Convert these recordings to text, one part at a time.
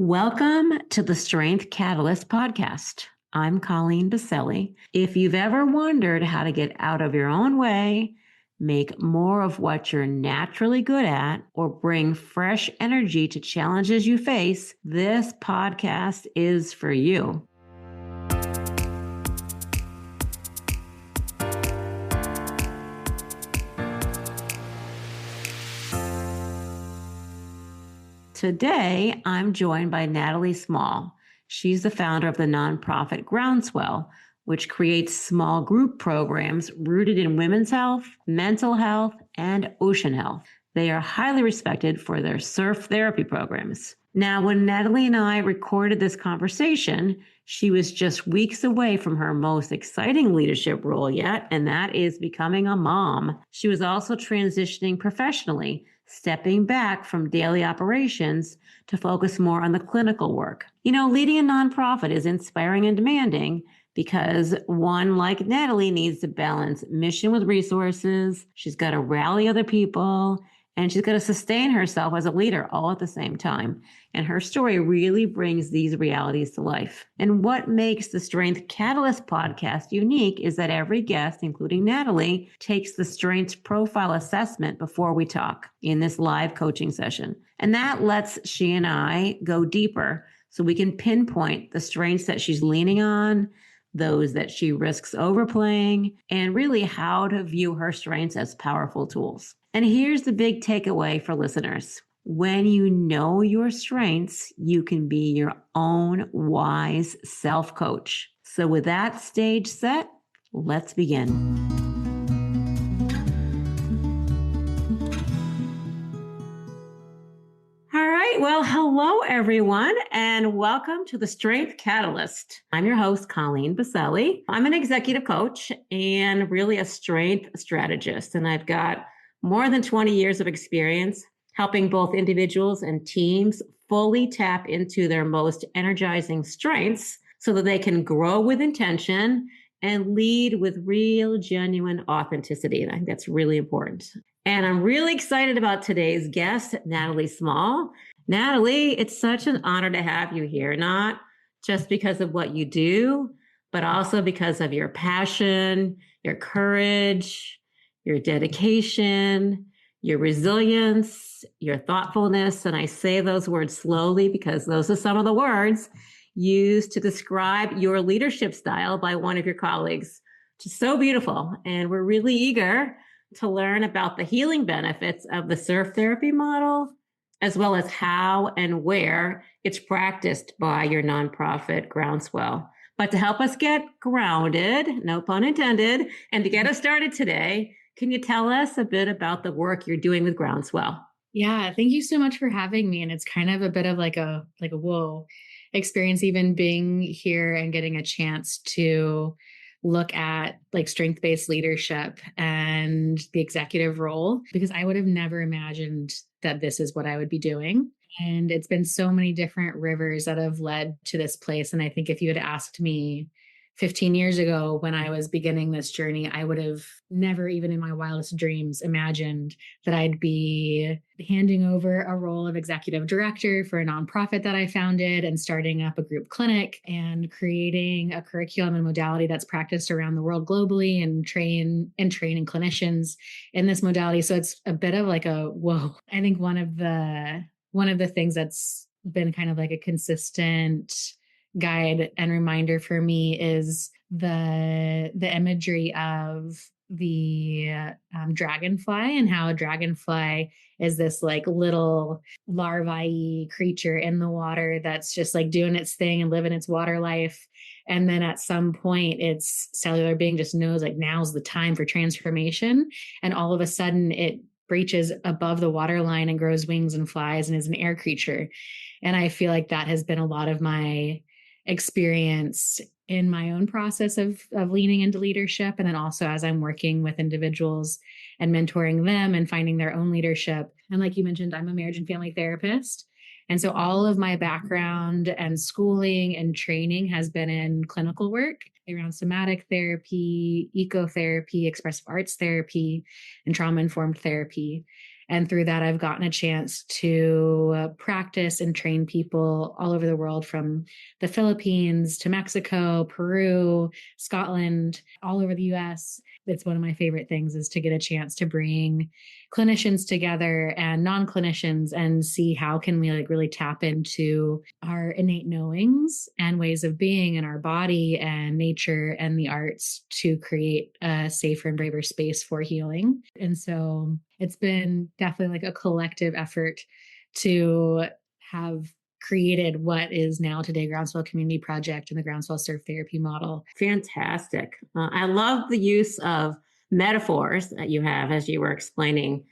Welcome to the Strength Catalyst podcast. I'm Colleen Baselli. If you've ever wondered how to get out of your own way, make more of what you're naturally good at, or bring fresh energy to challenges you face, this podcast is for you. Today, I'm joined by Natalie Small. She's the founder of the nonprofit Groundswell, which creates small group programs rooted in women's health, mental health, and ocean health. They are highly respected for their surf therapy programs. Now, when Natalie and I recorded this conversation, she was just weeks away from her most exciting leadership role yet, and that is becoming a mom. She was also transitioning professionally, stepping back from daily operations to focus more on the clinical work. Leading a nonprofit is inspiring and demanding because one like Natalie needs to balance mission with resources. She's got to rally other people, and she's got to sustain herself as a leader all at the same time. And her story really brings these realities to life. And what makes the Strength Catalyst podcast unique is that every guest, including Natalie, takes the strengths profile assessment before we talk in this live coaching session. And that lets she and I go deeper so we can pinpoint the strengths that she's leaning on, those that she risks overplaying, and really how to view her strengths as powerful tools. And here's the big takeaway for listeners. When you know your strengths, you can be your own wise self-coach. So with that stage set, let's begin. All right. Well, hello, everyone, and welcome to the Strength Catalyst. I'm your host, Colleen Baselli. I'm an executive coach and really a strength strategist, and I've got more than 20 years of experience helping both individuals and teams fully tap into their most energizing strengths so that they can grow with intention and lead with real, genuine authenticity. And I think that's really important. And I'm really excited about today's guest, Natalie Small. Natalie, it's such an honor to have you here, not just because of what you do, but also because of your passion, your courage, your dedication, your resilience, your thoughtfulness. And I say those words slowly because those are some of the words used to describe your leadership style by one of your colleagues. Just so beautiful. And we're really eager to learn about the healing benefits of the surf therapy model, as well as how and where it's practiced by your nonprofit Groundswell. But to help us get grounded, no pun intended, and to get us started today, can you tell us a bit about the work you're doing with Groundswell? Yeah, thank you so much for having me. And it's kind of a bit of like a whoa experience, even being here and getting a chance to look at like strength-based leadership and the executive role, because I would have never imagined that this is what I would be doing. And it's been so many different rivers that have led to this place. And I think if you had asked me 15 years ago when I was beginning this journey, I would have never, even in my wildest dreams, imagined that I'd be handing over a role of executive director for a nonprofit that I founded and starting up a group clinic and creating a curriculum and modality that's practiced around the world globally and training clinicians in this modality. So it's a bit of like a whoa. I think one of the things that's been kind of like a consistent guide and reminder for me is the imagery of the dragonfly, and how a dragonfly is this like little larvae creature in the water that's just like doing its thing and living its water life. And then at some point its cellular being just knows like now's the time for transformation. And all of a sudden it breaches above the waterline and grows wings and flies and is an air creature. And I feel like that has been a lot of my experience in my own process of leaning into leadership. And then also as I'm working with individuals and mentoring them and finding their own leadership. And like you mentioned, I'm a marriage and family therapist. And so all of my background and schooling and training has been in clinical work around somatic therapy, ecotherapy, expressive arts therapy, and trauma-informed therapy. And through that, I've gotten a chance to practice and train people all over the world, from the Philippines to Mexico, Peru, Scotland, all over the US. It's one of my favorite things, is to get a chance to bring clinicians together and non-clinicians and see how can we like really tap into our innate knowings and ways of being in our body and nature and the arts to create a safer and braver space for healing. And so it's been definitely like a collective effort to have created what is now today Groundswell Community Project and the Groundswell Surf Therapy model. Fantastic. I love the use of metaphors that you have as you were explaining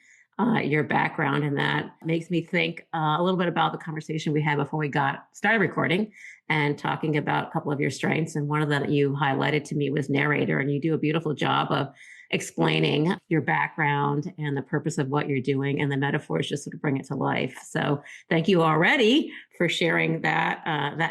your background, and that makes me think a little bit about the conversation we had before we got started recording and talking about a couple of your strengths. And one of them that you highlighted to me was narrator, and you do a beautiful job of explaining your background and the purpose of what you're doing, and the metaphors just sort of bring it to life. So thank you already for sharing that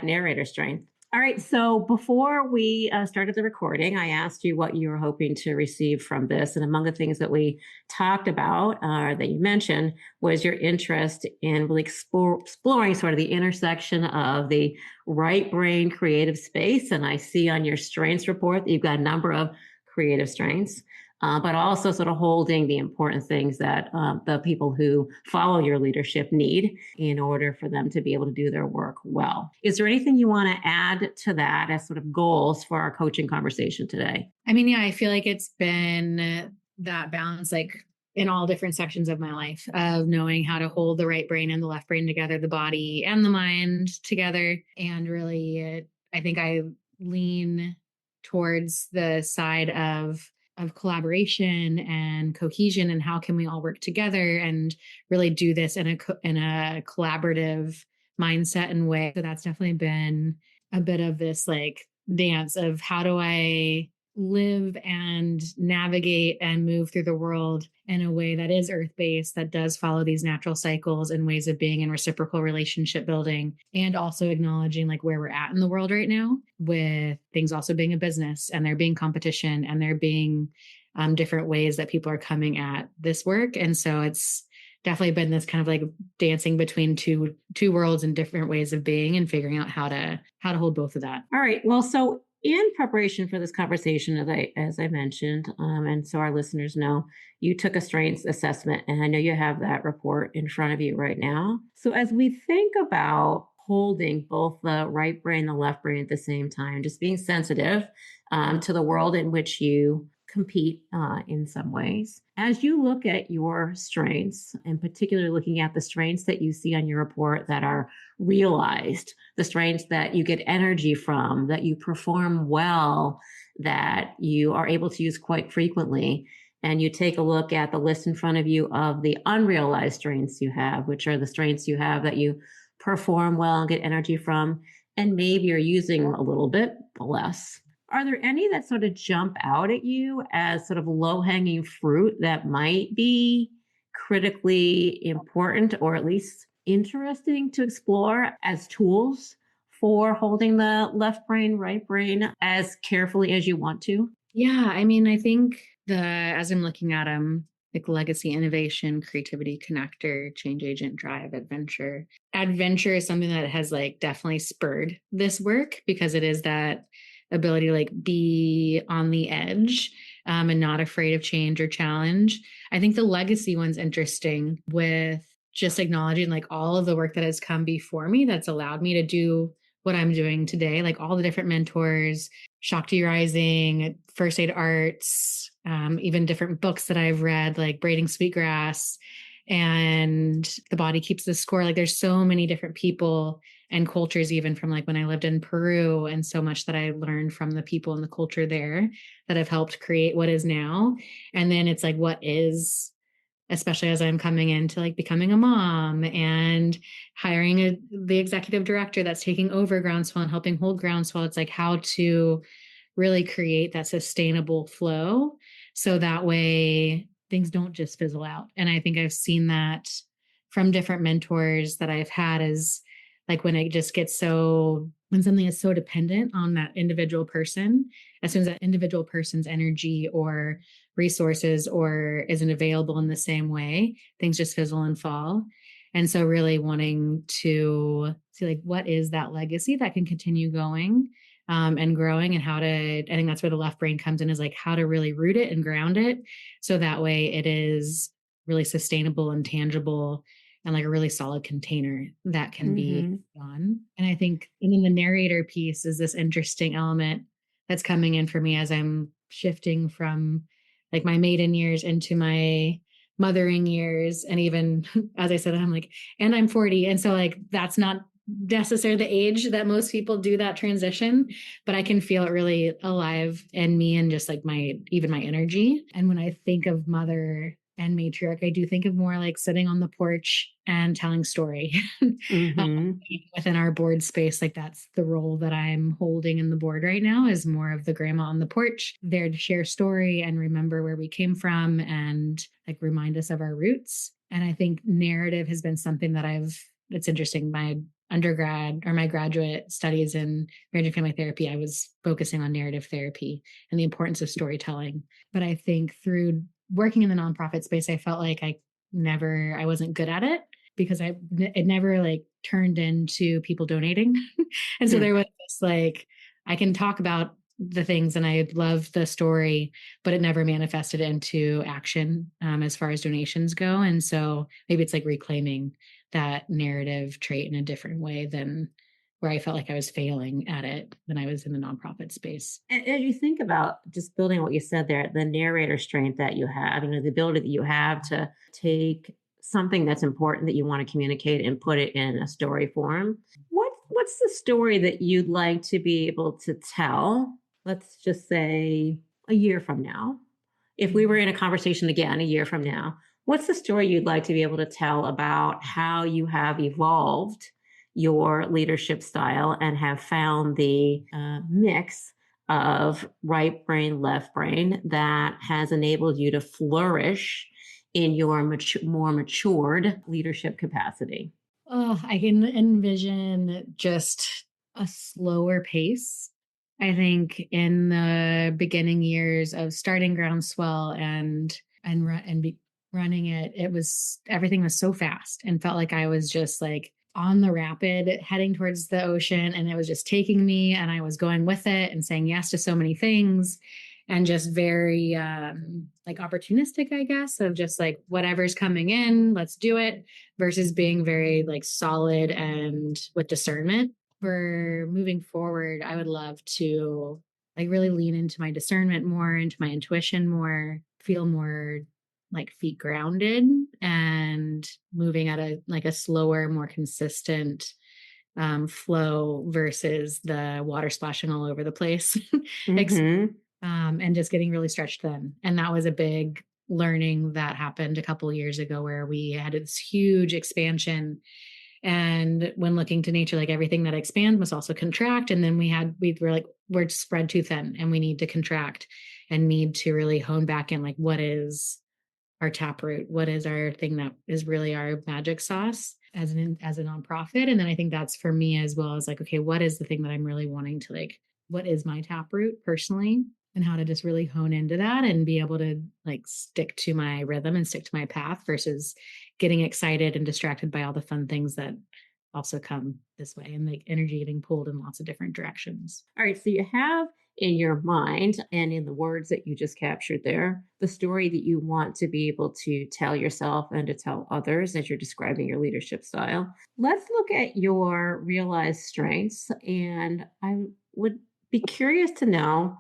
narrator strength. All right. So before we started the recording, I asked you what you were hoping to receive from this. And among the things that we talked about, that you mentioned, was your interest in really exploring sort of the intersection of the right brain creative space. And I see on your strengths report that you've got a number of creative strengths. But also sort of holding the important things that the people who follow your leadership need in order for them to be able to do their work well. Is there anything you want to add to that as sort of goals for our coaching conversation today? I mean, yeah, I feel like it's been that balance, like in all different sections of my life, of knowing how to hold the right brain and the left brain together, the body and the mind together. And really, I think I lean towards the side of collaboration and cohesion, and how can we all work together and really do this in a collaborative mindset and way. So that's definitely been a bit of this like dance of how do I live and navigate and move through the world in a way that is earth-based, that does follow these natural cycles and ways of being and reciprocal relationship building, and also acknowledging like where we're at in the world right now, with things also being a business and there being competition and there being different ways that people are coming at this work. And so it's definitely been this kind of like dancing between two worlds and different ways of being, and figuring out how to hold both of that. All right. Well, so in preparation for this conversation, as I mentioned, and so our listeners know, you took a strengths assessment, and I know you have that report in front of you right now. So as we think about holding both the right brain and the left brain at the same time, just being sensitive to the world in which you compete in some ways. As you look at your strengths, and particularly looking at the strengths that you see on your report that are realized, the strengths that you get energy from, that you perform well, that you are able to use quite frequently, and you take a look at the list in front of you of the unrealized strengths you have, which are the strengths you have that you perform well and get energy from, and maybe you're using a little bit less. Are there any that sort of jump out at you as sort of low-hanging fruit that might be critically important, or at least interesting to explore as tools for holding the left brain, right brain as carefully as you want to? Yeah, I mean, I think as I'm looking at them, like legacy, innovation, creativity, connector, change agent, drive, adventure. Adventure is something that has like definitely spurred this work, because it is that ability to like be on the edge and not afraid of change or challenge. I think the legacy one's interesting, with just acknowledging like all of the work that has come before me that's allowed me to do what I'm doing today, like all the different mentors, Shakti Rising, First Aid Arts, even different books that I've read, like Braiding Sweetgrass and The Body Keeps the Score. Like there's so many different people and cultures, even from like when I lived in Peru, and so much that I learned from the people and the culture there that have helped create what is now. And then it's like, what is, especially as I'm coming into like becoming a mom and hiring the executive director that's taking over Groundswell and helping hold Groundswell. It's like how to really create that sustainable flow, so that way things don't just fizzle out. And I think I've seen that from different mentors that I've had, is like when it just gets so when something is so dependent on that individual person, as soon as that individual person's energy or resources or isn't available in the same way, things just fizzle and fall. And so really wanting to see like what is that legacy that can continue going and growing, and how to, I think that's where the left brain comes in, is like how to really root it and ground it. So that way it is really sustainable and tangible and like a really solid container that can be on. And I think, and then the narrator piece is this interesting element that's coming in for me as I'm shifting from like my maiden years into my mothering years. And even as I said, I'm like, and I'm 40. And so like, that's not necessarily the age that most people do that transition, but I can feel it really alive in me and just like even my energy. And when I think of mother and matriarch, I do think of more like sitting on the porch and telling story within our board space. Like that's the role that I'm holding in the board right now, is more of the grandma on the porch, there to share story and remember where we came from and like remind us of our roots. And I think narrative has been something that it's interesting. My undergrad or my graduate studies in marriage and family therapy, I was focusing on narrative therapy and the importance of storytelling. But I think through working in the nonprofit space, I felt like I wasn't good at it, because it never like turned into people donating. And so there was this like, I can talk about the things and I love the story, but it never manifested into action as far as donations go. And so maybe it's like reclaiming that narrative trait in a different way than where I felt like I was failing at it when I was in the nonprofit space. And as you think about just building on what you said there, the narrator strength that you have, the ability that you have to take something that's important that you want to communicate and put it in a story form. What's the story that you'd like to be able to tell? Let's just say a year from now. If we were in a conversation again a year from now, what's the story you'd like to be able to tell about how you have evolved your leadership style and have found the mix of right brain, left brain that has enabled you to flourish in your more matured leadership capacity? Oh, I can envision just a slower pace. I think in the beginning years of starting Groundswell and running it, everything was so fast and felt like I was just like on the rapid heading towards the ocean, and it was just taking me and I was going with it and saying yes to so many things, and just very like opportunistic, I guess, of just like whatever's coming in, let's do it, versus being very like solid and with discernment. For moving forward, I would love to like really lean into my discernment more, into my intuition more, feel more like feet grounded and moving at a slower, more consistent flow versus the water splashing all over the place. And just getting really stretched thin. And that was a big learning that happened a couple of years ago, where we had this huge expansion. And when looking to nature, like everything that expands must also contract. And then we were like, we're spread too thin and we need to contract and need to really hone back in like, what is our taproot? What is our thing that is really our magic sauce as a nonprofit? And then I think that's for me as well, as like, okay, what is the thing that I'm really wanting to like, what is my taproot personally? And how to just really hone into that and be able to like stick to my rhythm and stick to my path versus getting excited and distracted by all the fun things that also come this way, and like energy getting pulled in lots of different directions. All right. So you have in your mind and in the words that you just captured there, the story that you want to be able to tell yourself and to tell others as you're describing your leadership style. Let's look at your realized strengths. And I would be curious to know,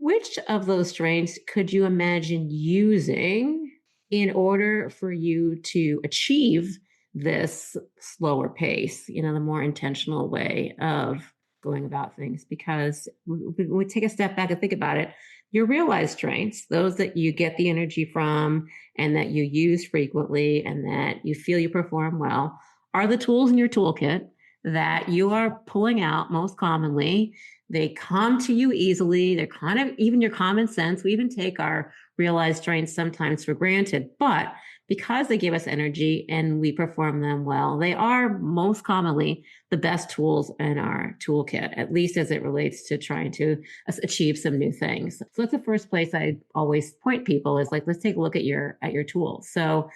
which of those strengths could you imagine using in order for you to achieve this slower pace, the more intentional way of going about things? Because when we take a step back and think about it, your realized strengths, those that you get the energy from and that you use frequently and that you feel you perform well, are the tools in your toolkit that you are pulling out most commonly. They come to you easily. They're kind of even your common sense. We even take our realized strengths sometimes for granted, but because they give us energy and we perform them well, they are most commonly the best tools in our toolkit, at least as it relates to trying to achieve some new things. So that's the first place I always point people is like, let's take a look at your tools. So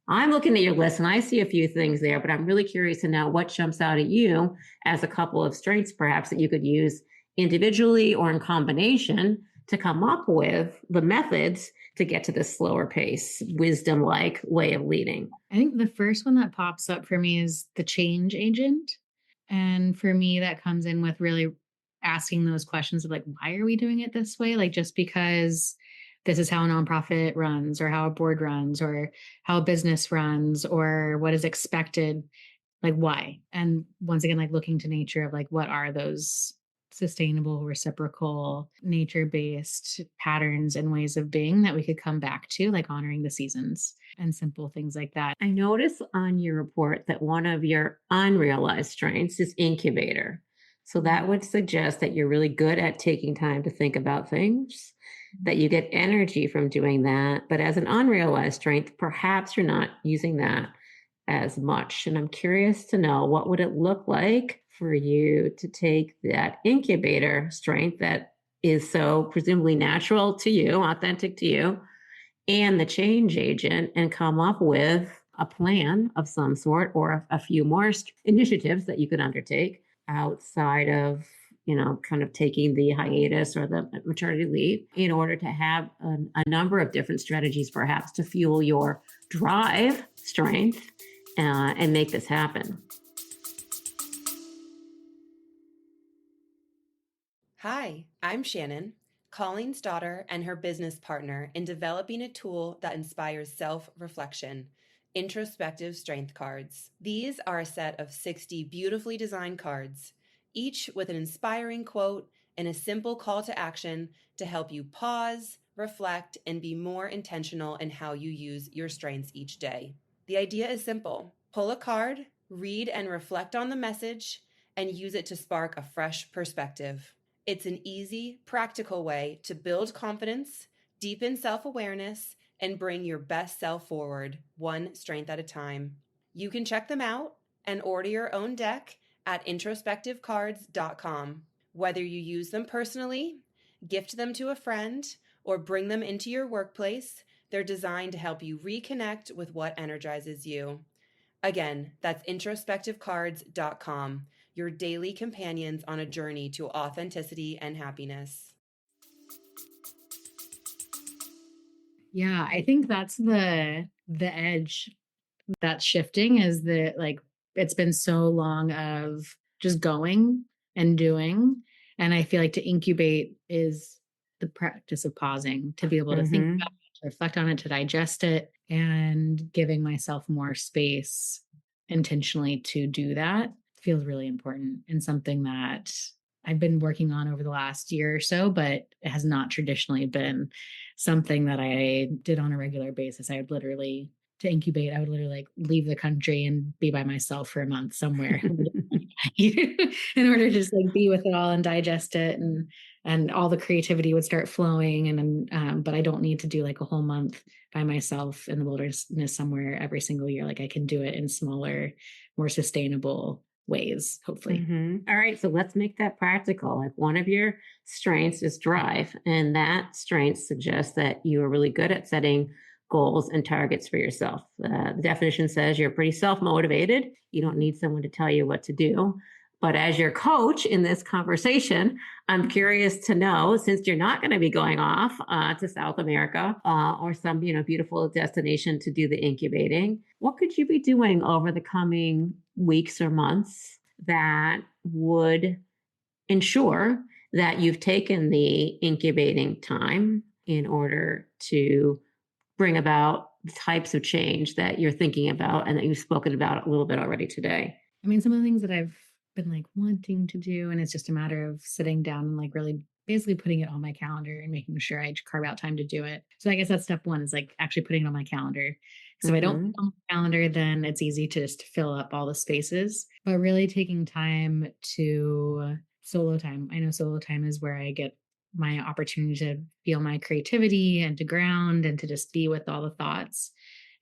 I'm looking at your list and I see a few things there, but I'm really curious to know what jumps out at you as a couple of strengths perhaps that you could use individually or in combination to come up with the methods to get to this slower pace, wisdom like way of leading. I think the first one that pops up for me is the change agent. And for me, that comes in with really asking those questions of like, why are we doing it this way? Like, just because this is how a nonprofit runs, or how a board runs, or how a business runs, or what is expected, like, why? And once again, like looking to nature of like, what are those sustainable, reciprocal, nature-based patterns and ways of being that we could come back to, like honoring the seasons and simple things like that. I notice on your report that one of your unrealized strengths is incubator. So that would suggest that you're really good at taking time to think about things, that you get energy from doing that. But as an unrealized strength, perhaps you're not using that as much. And I'm curious to know, what would it look like for you to take that incubator strength that is so presumably natural to you, authentic to you, and the change agent, and come up with a plan of some sort or a few more initiatives that you could undertake outside of, kind of taking the hiatus or the maternity leave, in order to have a number of different strategies perhaps to fuel your drive strength and make this happen. Hi, I'm Shannon, Colleen's daughter and her business partner in developing a tool that inspires self-reflection, introspective strength cards. These are a set of 60 beautifully designed cards, each with an inspiring quote and a simple call to action to help you pause, reflect, and be more intentional in how you use your strengths each day. The idea is simple. Pull a card, read and reflect on the message, and use it to spark a fresh perspective. It's an easy, practical way to build confidence, deepen self-awareness, and bring your best self forward, one strength at a time. You can check them out and order your own deck at introspectivecards.com. Whether you use them personally, gift them to a friend, or bring them into your workplace, they're designed to help you reconnect with what energizes you. Again, that's introspectivecards.com, your daily companions on a journey to authenticity and happiness. Yeah, I think that's the edge that's shifting, is that like it's been so long of just going and doing. And I feel like to incubate is the practice of pausing, to be able to think about it, to reflect on it, to digest it, and giving myself more space intentionally to do that feels really important, and something that I've been working on over the last year or so, but it has not traditionally been something that I did on a regular basis. I would literally, to incubate, I would literally like leave the country and be by myself for a month somewhere in order to just like be with it all and digest it, and all the creativity would start flowing. And but I don't need to do like a whole month by myself in the wilderness somewhere every single year. Like I can do it in smaller, more sustainable ways, hopefully. All right, so let's make that practical. Like, one of your strengths is drive, and that strength suggests that you are really good at setting goals and targets for yourself. The definition says you're pretty self-motivated. You don't need someone to tell you what to do. But as your coach in this conversation, I'm curious to know, since you're not going to be going off to South America or some beautiful destination to do the incubating, what could you be doing over the coming weeks or months that would ensure that you've taken the incubating time in order to bring about the types of change that you're thinking about and that you've spoken about a little bit already today? I mean, some of the things that I've been like wanting to do, and it's just a matter of sitting down and like really basically putting it on my calendar and making sure I carve out time to do it. So I guess that's step one, is like actually putting it on my calendar. So if I don't put it on my calendar, then it's easy to just fill up all the spaces. But really taking time to solo time. I know solo time is where I get my opportunity to feel my creativity and to ground and to just be with all the thoughts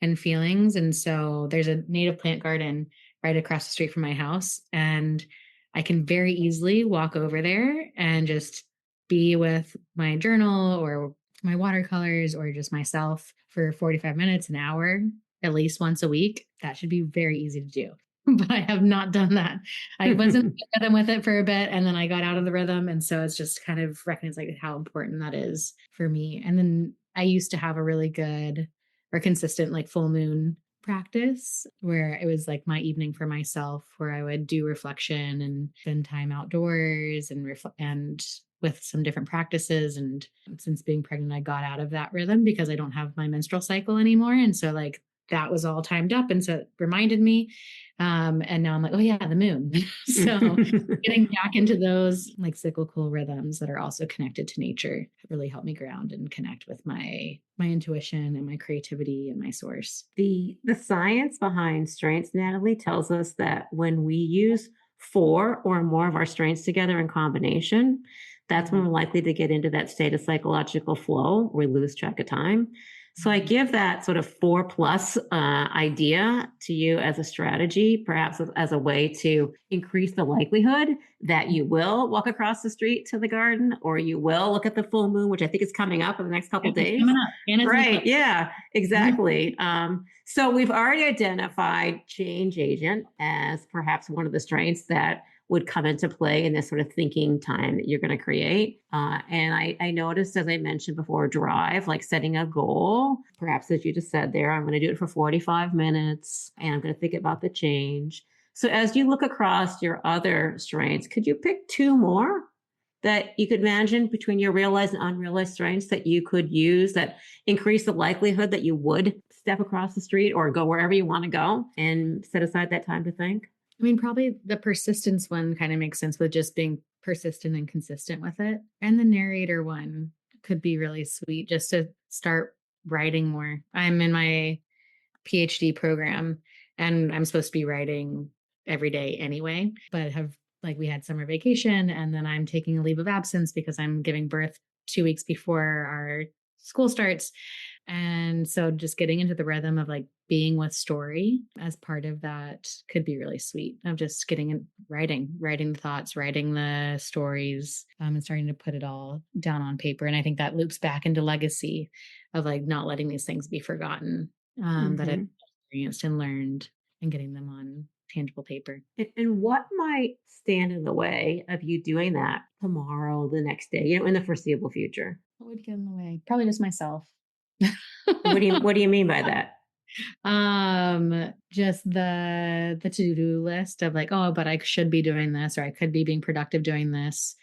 and feelings. And so there's a native plant garden right across the street from my house. And I can very easily walk over there and just be with my journal or my watercolors or just myself for 45 minutes, an hour, at least once a week. That should be very easy to do. But I have not done that. I was in the rhythm with it for a bit and then I got out of the rhythm. And so it's just kind of recognizing how important that is for me. And then I used to have a really good or consistent like full moon practice where it was like my evening for myself where I would do reflection and spend time outdoors and and with some different practices. And since being pregnant, I got out of that rhythm because I don't have my menstrual cycle anymore. And so like that was all timed up. And so it reminded me. And now I'm like, oh yeah, the moon. So getting back into those like cyclical rhythms that are also connected to nature really helped me ground and connect with my intuition and my creativity and my source. The science behind strengths, Natalie, tells us that when we use 4 or more of our strengths together in combination, that's when we're likely to get into that state of psychological flow where we lose track of time. So I give that sort of 4 plus idea to you as a strategy, perhaps as a way to increase the likelihood that you will walk across the street to the garden, or you will look at the full moon, which I think is coming up in the next couple of days. Coming up. And Right. Yeah, exactly. So we've already identified change agent as perhaps one of the strengths that would come into play in this sort of thinking time that you're going to create. And I noticed, as I mentioned before, drive, like setting a goal, perhaps as you just said there, I'm going to do it for 45 minutes and I'm going to think about the change. So as you look across your other strengths, could you pick 2 more that you could imagine between your realized and unrealized strengths that you could use that increase the likelihood that you would step across the street or go wherever you want to go and set aside that time to think? I mean, probably the persistence one kind of makes sense with just being persistent and consistent with it. And the narrator one could be really sweet just to start writing more. I'm in my PhD program and I'm supposed to be writing every day anyway, but have like we had summer vacation and then I'm taking a leave of absence because I'm giving birth 2 weeks before our school starts. And so just getting into the rhythm of like being with story as part of that could be really sweet of just getting in writing the thoughts, writing the stories, and starting to put it all down on paper. And I think that loops back into legacy of like not letting these things be forgotten that I've experienced and learned and getting them on tangible paper. And what might stand in the way of you doing that tomorrow, the next day, in the foreseeable future? What would get in the way? Probably just myself. What do you mean by that? Just the to-do list of like, oh, but I should be doing this, or I could be being productive doing this.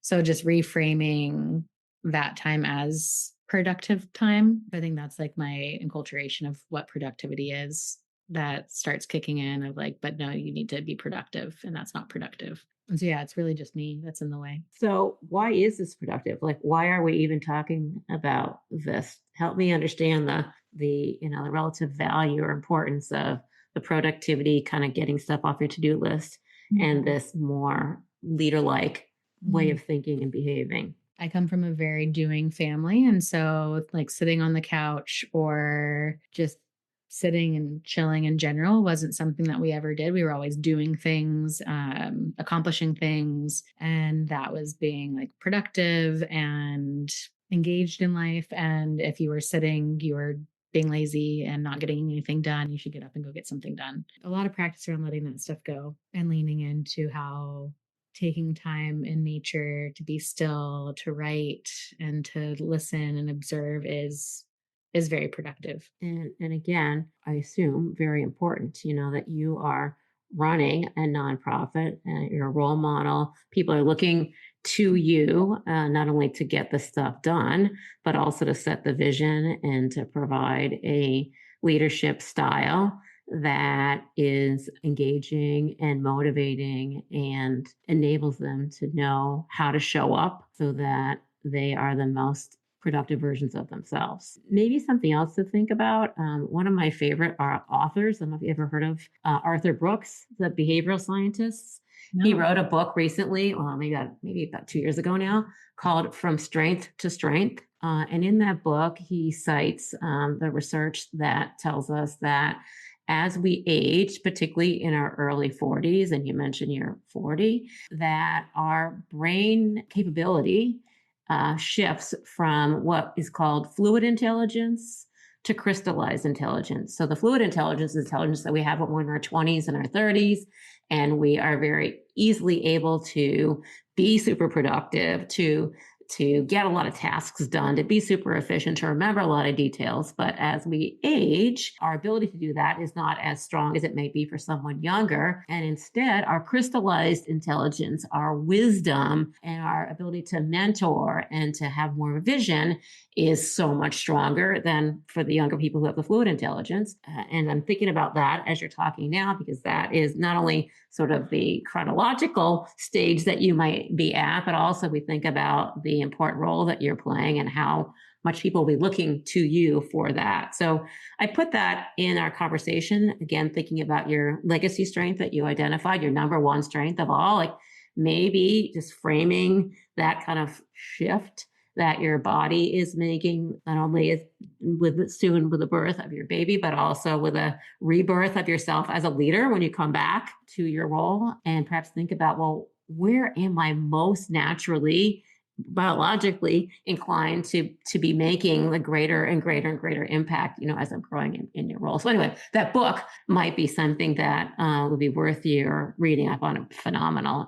So just reframing that time as productive time. I think that's like my enculturation of what productivity is that starts kicking in of like, but no, you need to be productive and that's not productive. And so, yeah, it's really just me that's in the way. So why is this productive? Like, why are we even talking about this? Help me understand the relative value or importance of the productivity, kind of getting stuff off your to-do list and this more leader-like way of thinking and behaving. I come from a very doing family. And so like sitting on the couch or just sitting and chilling in general wasn't something that we ever did. We were always doing things, accomplishing things. And that was being like productive and engaged in life. And if you were sitting, you were being lazy and not getting anything done, you should get up and go get something done. A lot of practice around letting that stuff go and leaning into how taking time in nature to be still, to write and to listen and observe is very productive. And again, I assume very important, that you are running a nonprofit and you're a role model. People are looking to you, not only to get the stuff done, but also to set the vision and to provide a leadership style that is engaging and motivating and enables them to know how to show up so that they are the most productive versions of themselves. Maybe something else to think about. One of my favorite authors, I don't know if you ever heard of Arthur Brooks, the behavioral scientist. He No. wrote a book recently, well, maybe about 2 years ago now, called From Strength to Strength. And in that book, he cites the research that tells us that as we age, particularly in our early 40s, and you mentioned you're 40, that our brain capability shifts from what is called fluid intelligence to crystallized intelligence. So the fluid intelligence is intelligence that we have when we're in our 20s and our 30s, and we are very easily able to be super productive, to get a lot of tasks done, to be super efficient, to remember a lot of details. But as we age, our ability to do that is not as strong as it may be for someone younger. And instead, our crystallized intelligence, our wisdom, and our ability to mentor and to have more vision is so much stronger than for the younger people who have the fluid intelligence. And I'm thinking about that as you're talking now, because that is not only sort of the chronological stage that you might be at, but also we think about the important role that you're playing and how much people will be looking to you for that. So I put that in our conversation, again, thinking about your legacy strength that you identified, your number one strength of all, like maybe just framing that kind of shift that your body is making, not only with the birth of your baby, but also with a rebirth of yourself as a leader when you come back to your role, and perhaps think about, well, where am I most naturally biologically inclined to be making the greater and greater and greater impact, as I'm growing in your role. So anyway, that book might be something that would be worth your reading up on. Phenomenal.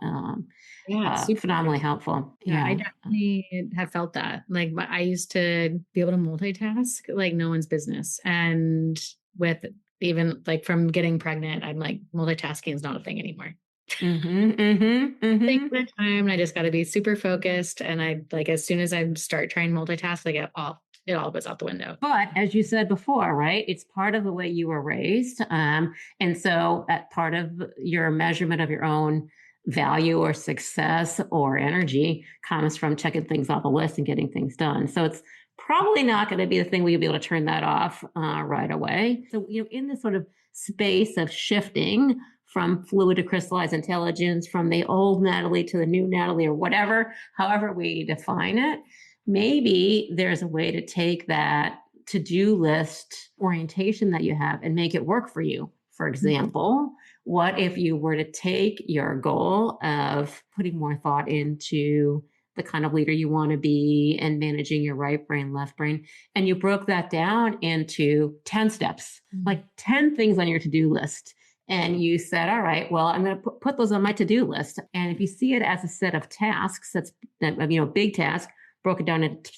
Yeah, super. Phenomenally helpful. Yeah, I definitely have felt that. Like, I used to be able to multitask like no one's business. And with even like from getting pregnant, I'm like, multitasking is not a thing anymore. Take my time. I just got to be super focused. And I like, as soon as I start trying to multitask, like it all goes out the window. But as you said before, right, it's part of the way you were raised. And so that part of your measurement of your own value or success or energy comes from checking things off the list and getting things done. So it's probably not going to be the thing where you'll be able to turn that off right away. So, in this sort of space of shifting from fluid to crystallized intelligence, from the old Natalie to the new Natalie, or whatever, however we define it, maybe there's a way to take that to-do list orientation that you have and make it work for you. For example, what if you were to take your goal of putting more thought into the kind of leader you want to be and managing your right brain, left brain, and you broke that down into 10 steps, like 10 things on your to-do list. And you said, all right, well, I'm going to put those on my to-do list. And if you see it as a set of tasks, that's big task, broken down into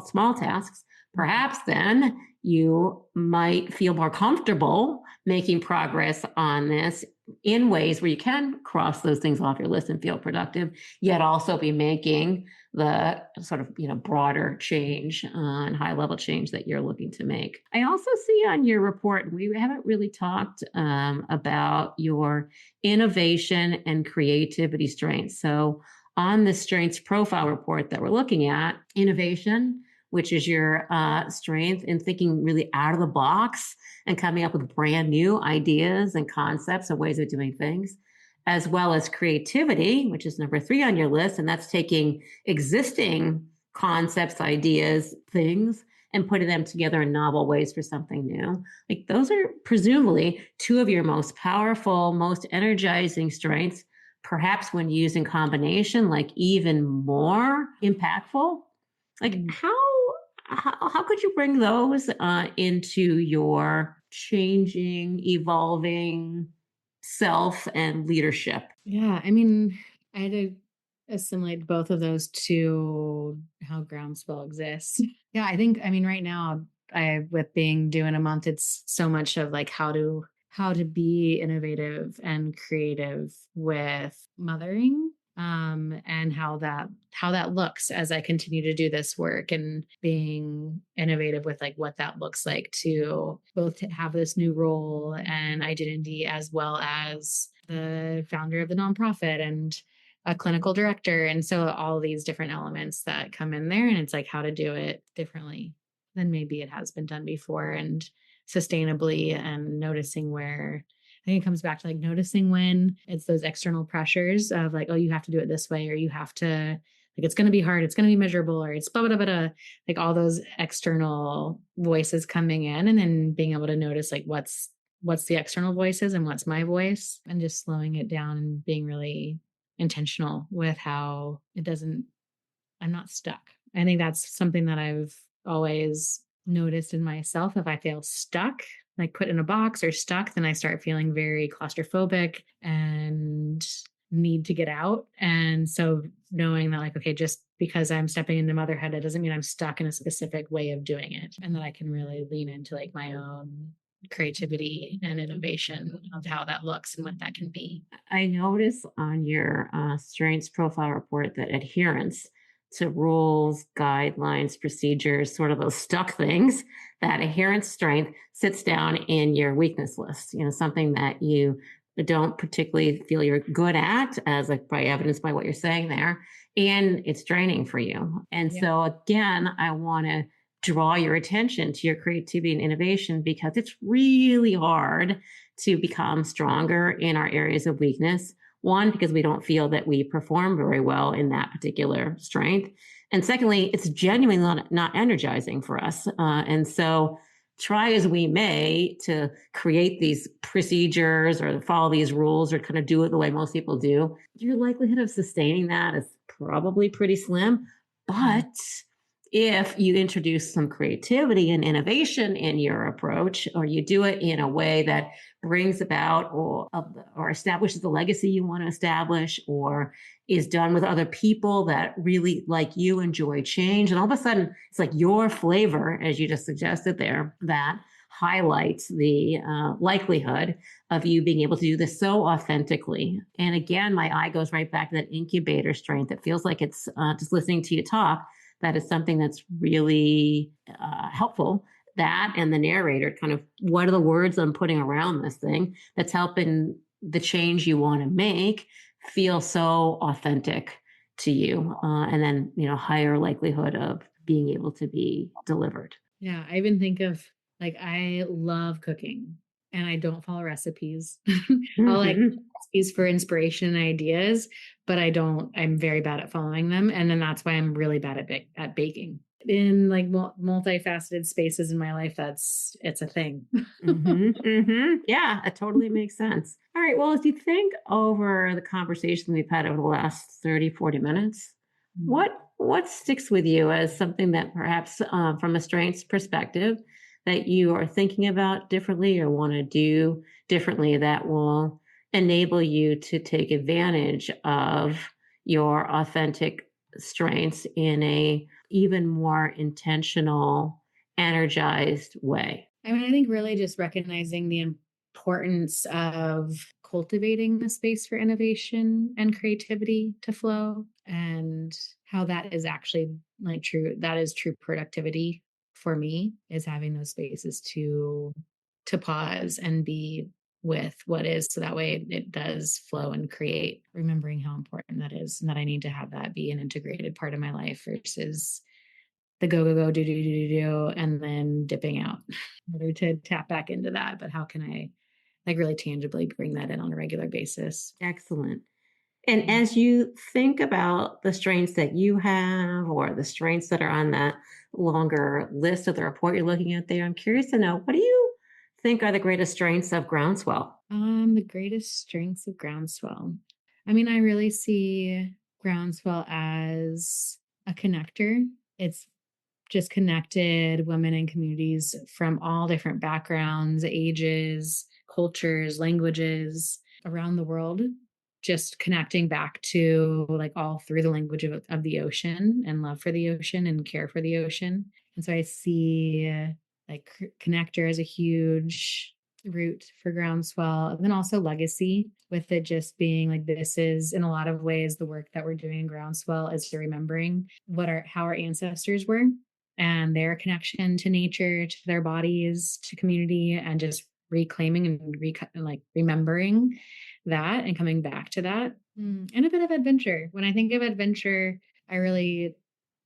small tasks, perhaps then you might feel more comfortable making progress on this in ways where you can cross those things off your list and feel productive, yet also be making the sort of, broader change and high level change that you're looking to make. I also see on your report, we haven't really talked about your innovation and creativity strengths. So on the strengths profile report that we're looking at, innovation, which is your strength in thinking really out of the box and coming up with brand new ideas and concepts and ways of doing things, as well as creativity, which is number 3 on your list. And that's taking existing concepts, ideas, things, and putting them together in novel ways for something new. Like, those are presumably 2 of your most powerful, most energizing strengths, perhaps when used in combination, like even more impactful. Like, how could you bring those into your changing, evolving self and leadership? Yeah, I mean, I had to assimilate both of those to how Groundswell exists. Yeah, right now, with being doing a month, it's so much of like how to be innovative and creative with mothering, and how that looks as I continue to do this work, and being innovative with like what that looks like to both have this new role and identity, as well as the founder of the nonprofit and a clinical director. And so all these different elements that come in there, and it's like how to do it differently than maybe it has been done before, and sustainably, and noticing where think it comes back to like noticing when it's those external pressures of like, oh, you have to do it this way, or you have to, like, it's going to be hard, it's going to be miserable, or it's blah, blah, blah, blah, like all those external voices coming in, and then being able to notice like what's the external voices and what's my voice, and just slowing it down and being really intentional with how I'm not stuck. I think that's something that I've always noticed in myself. If I feel stuck, like put in a box or stuck, then I start feeling very claustrophobic and need to get out. And so knowing that, like, okay, just because I'm stepping into motherhood, it doesn't mean I'm stuck in a specific way of doing it. And that I can really lean into like my own creativity and innovation of how that looks and what that can be. I notice on your strengths profile report that adherence to rules, guidelines, procedures, sort of those stuck things, that adherence strength sits down in your weakness list, something that you don't particularly feel you're good at, as like by evidence by what you're saying there. And it's draining for you. And so again, I want to draw your attention to your creativity and innovation, because it's really hard to become stronger in our areas of weakness. One, because we don't feel that we perform very well in that particular strength. And secondly, it's genuinely not energizing for us. And so try as we may to create these procedures or follow these rules or kind of do it the way most people do, your likelihood of sustaining that is probably pretty slim. But if you introduce some creativity and innovation in your approach, or you do it in a way that brings about or establishes the legacy you want to establish, or is done with other people that really, like you, enjoy change, and all of a sudden it's like your flavor, as you just suggested there, that highlights the likelihood of you being able to do this so authentically. And again, my eye goes right back to that incubator strength. It feels like it's just listening to you talk. That is something that's really helpful. That and the narrator, kind of what are the words I'm putting around this thing that's helping the change you want to make feel so authentic to you, and then higher likelihood of being able to be delivered. Yeah, I even think of like, I love cooking and I don't follow recipes. I'll like recipes for inspiration and ideas, but I'm very bad at following them. And then that's why I'm really bad at baking. In like multifaceted spaces in my life, it's a thing. Yeah, it totally makes sense. All right. Well, as you think over the conversation we've had over the last 30, 40 minutes, what sticks with you as something that perhaps from a strengths perspective that you are thinking about differently or want to do differently that will enable you to take advantage of your authentic strengths in a even more intentional, energized way? I mean, I think really just recognizing the importance of cultivating the space for innovation and creativity to flow, and how that is actually like true productivity for me, is having those spaces to pause and be with what is, so that way it does flow and create, remembering how important that is, and that I need to have that be an integrated part of my life versus the go, go, go, do, do, do, do, do, and then dipping out in order to tap back into that. But how can I like really tangibly bring that in on a regular basis? Excellent. And as you think about the strengths that you have, or the strengths that are on that longer list of the report you're looking at there, I'm curious to know, what do you think are the greatest strengths of Groundswell? The greatest strengths of Groundswell. I mean, I really see Groundswell as a connector. It's just connected women and communities from all different backgrounds, ages, cultures, languages around the world, just connecting back to like all through the language of the ocean, and love for the ocean and care for the ocean. And so I see like connector as a huge root for Groundswell, and then also legacy, with it just being like, this is in a lot of ways the work that we're doing in Groundswell is remembering how our ancestors were, and their connection to nature, to their bodies, to community, and just reclaiming and like remembering that and coming back to that. And a bit of adventure. When I think of adventure, I really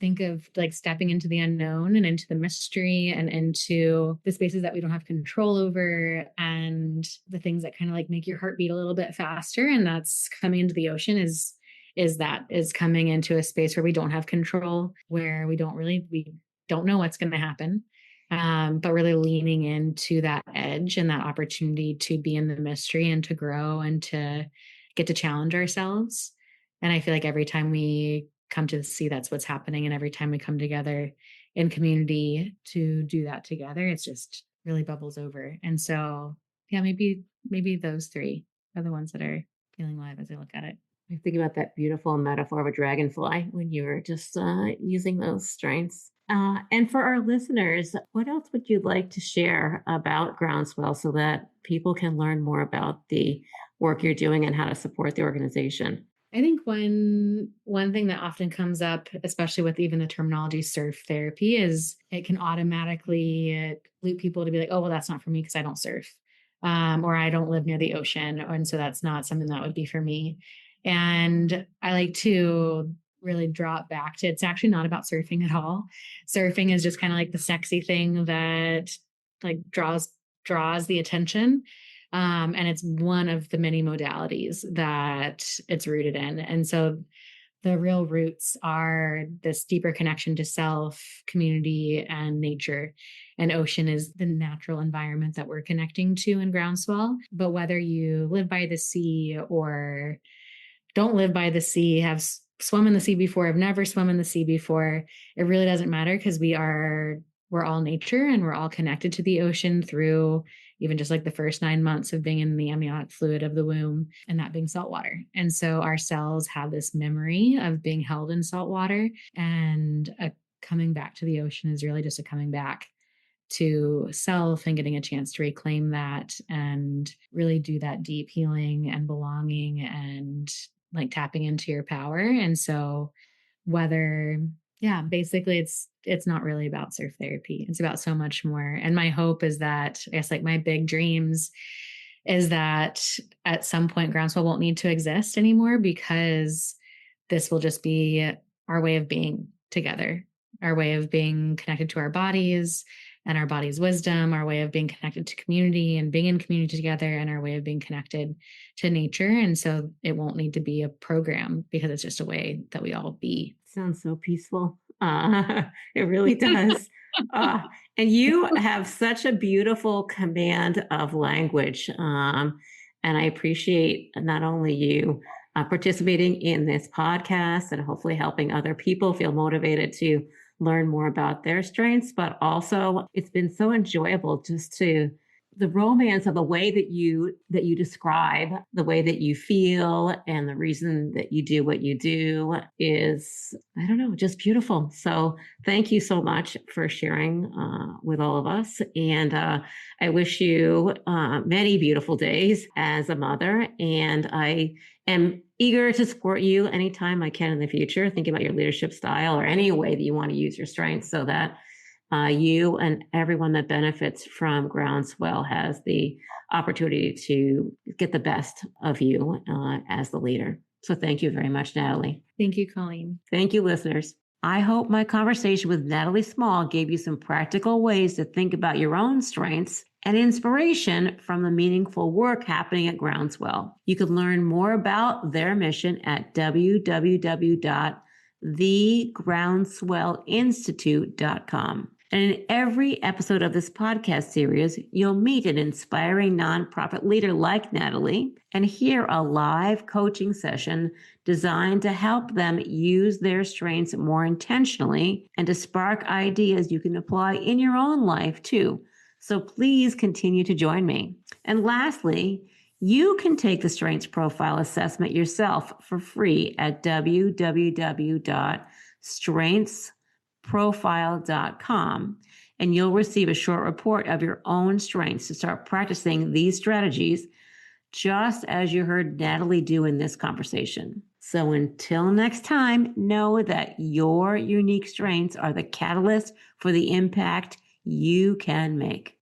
think of like stepping into the unknown and into the mystery and into the spaces that we don't have control over, and the things that kind of like make your heart beat a little bit faster. And that's coming into the ocean is coming into a space where we don't have control, where we don't know what's going to happen. But really leaning into that edge and that opportunity to be in the mystery and to grow and to get to challenge ourselves. And I feel like every time we come to see that's what's happening, and every time we come together in community to do that together, it's just really bubbles over. And so, yeah, maybe those three are the ones that are feeling live as I look at it. I think about that beautiful metaphor of a dragonfly when you were just using those strengths. And for our listeners, what else would you like to share about Groundswell so that people can learn more about the work you're doing and how to support the organization? I think one thing that often comes up, especially with even the terminology surf therapy, is it can automatically loop people to be like, oh, well, that's not for me because I don't surf, or I don't live near the ocean. And so that's not something that would be for me. And I like to really draw it back to, it's actually not about surfing at all. Surfing is just kind of like the sexy thing that like draws the attention. And it's one of the many modalities that it's rooted in. And so the real roots are this deeper connection to self, community, and nature. And ocean is the natural environment that we're connecting to in Groundswell. But whether you live by the sea or don't live by the sea, have swum in the sea before, have never swum in the sea before, it really doesn't matter, because we're all nature, and we're all connected to the ocean through even just like the first 9 months of being in the amniotic fluid of the womb, and that being salt water. And so our cells have this memory of being held in salt water, and coming back to the ocean is really just a coming back to self and getting a chance to reclaim that and really do that deep healing and belonging and like tapping into your power. And so basically it's not really about surf therapy. It's about so much more. And my hope is that, I guess like my big dreams is that at some point Groundswell won't need to exist anymore, because this will just be our way of being together, our way of being connected to our bodies and our body's wisdom, our way of being connected to community and being in community together, and our way of being connected to nature. And so it won't need to be a program, because it's just a way that we all be. Sounds so peaceful. It really does. And you have such a beautiful command of language. And I appreciate not only you participating in this podcast and hopefully helping other people feel motivated to learn more about their strengths, but also it's been so enjoyable just to the romance of the way that you describe the way that you feel and the reason that you do what you do is, I don't know, just beautiful. So thank you so much for sharing with all of us. And I wish you many beautiful days as a mother. And I am eager to support you anytime I can in the future, thinking about your leadership style or any way that you want to use your strengths so that you and everyone that benefits from Groundswell has the opportunity to get the best of you as the leader. So thank you very much, Natalie. Thank you, Colleen. Thank you, listeners. I hope my conversation with Natalie Small gave you some practical ways to think about your own strengths and inspiration from the meaningful work happening at Groundswell. You can learn more about their mission at www.thegroundswellinstitute.com. And in every episode of this podcast series, you'll meet an inspiring nonprofit leader like Natalie and hear a live coaching session designed to help them use their strengths more intentionally and to spark ideas you can apply in your own life too. So please continue to join me. And lastly, you can take the Strengths Profile Assessment yourself for free at www.strengthsprofile.com, and you'll receive a short report of your own strengths to start practicing these strategies, just as you heard Natalie do in this conversation. So until next time, know that your unique strengths are the catalyst for the impact you can make.